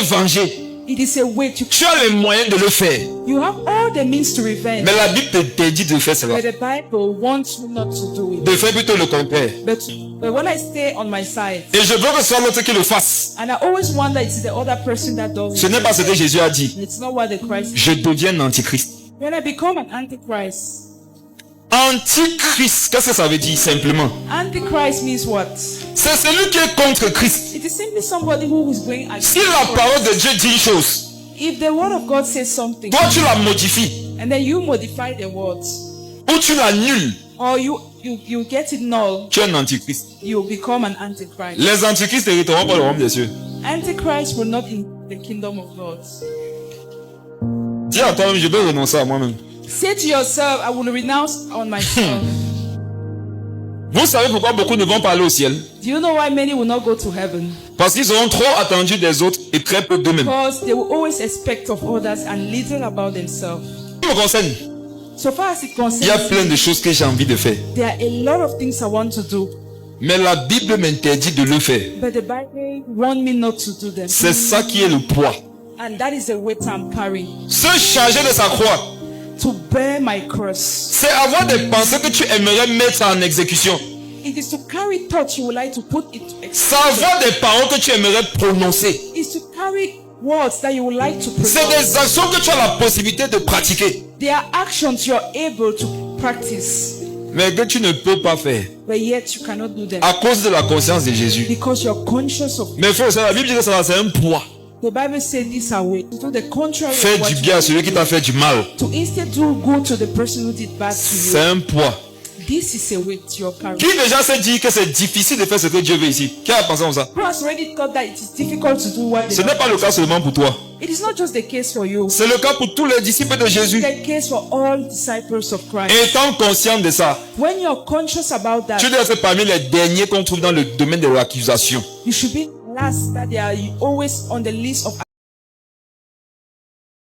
venger. It is a way to. Tu as les moyens de le faire. You have all the means to revenge. Mais la Bible t'interdit de faire cela. But the Bible wants you not to do it. De faire plutôt le contraire. But when I stay on my side, Et je veux que ce soit l'autre qui le fasse. and I always wonder it's the other person that does Ce it. n'est pas ce que Jésus a dit. It's not what the Christ. Je deviens antichrist. When I become an antichrist, Antichrist, qu'est-ce que ça veut dire simplement? antichrist means what? C'est celui qui est contre Christ. It is simply somebody who is going against Si la Christ. parole de Dieu dit une chose, If the word of God says something, toi tu la modifies and then you modify the words, ou tu l'annules, or you get it null, tu es un antichrist. you become an antichrist. Les antichrists n'hériteront pas le royaume des cieux. Antichrist will not in the kingdom of God. Dis à toi-même, je vais renoncer à moi-même. Say to yourself, I will renounce on myself. Vous savez pourquoi beaucoup ne vont pas aller au ciel? Do you know why many will not go to heaven? Parce qu'ils auront trop attendu des autres et très peu d'eux-mêmes. Because they will always expect of others and little about themselves. Ce qui me concerne, So far as it il y a concerns plein me, de choses que j'ai envie de faire. there are a lot of things I want to do, Mais la Bible m'interdit de le faire. but the Bible wants me not to do them. C'est ça qui est le poids. And that is the weight I'm carrying. Se charger de sa croix, To bear my cross. c'est avoir des pensées que tu aimerais mettre en exécution. It is to carry thoughts you would like to put into C'est execution. avoir des paroles que tu aimerais prononcer. It's to carry words that you would like to C'est pronounce. des actions que tu as la possibilité de pratiquer, They are actions you're able to practice, mais que tu ne peux pas faire but yet you cannot do them à cause de la conscience de Jésus. because you're conscious of. Mais frère, la Bible dit que ça, c'est un poids. The Bible says this away. To do the contrary Fais of what du you bien à celui qui t'a fait du mal. to instead do good to the person who did bad to C'est you. un poids. This is a weight you're carrying. Qui déjà s'est dit que c'est difficile de faire ce que Dieu veut ici? Qui a pensé comme ça? Who has already thought that it is difficult to do what Ce they n'est pas le cas seulement pour toi. It is not just the case for you. C'est le cas pour tous les disciples de It's Jésus. the case for all disciples of Christ. Étant conscient de ça, When you're conscious about that, tu dois être parmi les derniers qu'on trouve dans le domaine de l'accusation. you should be last that they are always on the list of